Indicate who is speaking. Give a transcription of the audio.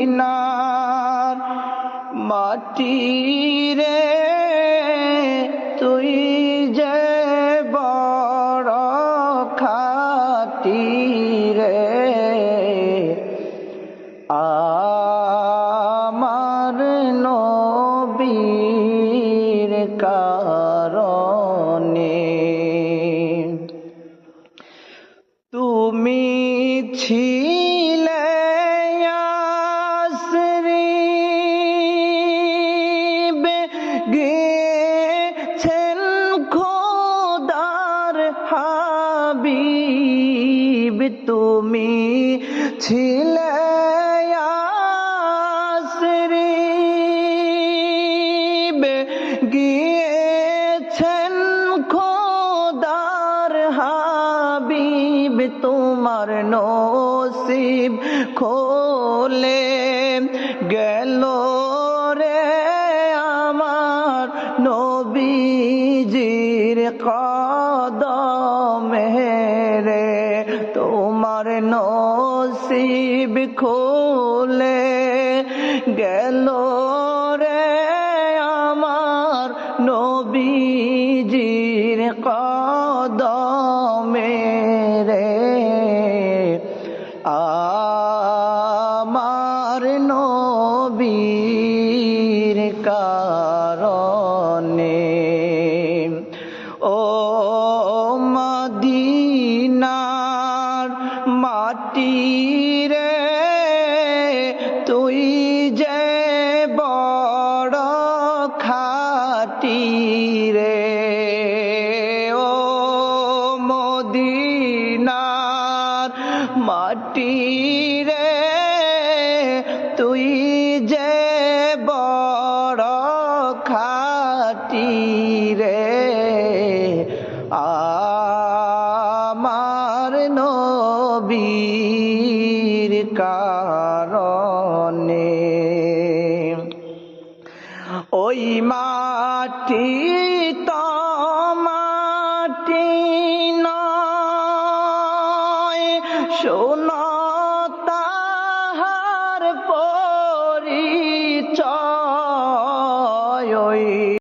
Speaker 1: মদিনার মাটি রে তুই যে বড় খাঁটি রে আমার নবীর কারণে তুমি ছিলে আশরিবে গেছেন খোদার হাবিব তুমি ছিলে আশরিবে গিয়েছেন খোদার হাবিব তোমার নসিব খোলে গেল রে আমার নবীজির কদমে রে তোমার নসিব খোলে গেল রে আমার নবীজির কদমে রে আমার নবীর কারণে ও মদিনার মাটি রে তুই যে বড় খাঁটি রে ও মদিনার মাটি রে তুই যে বড় খাঁটি রে আমার নবীর কারণে ওই মাটি তো মাটি নয় শোন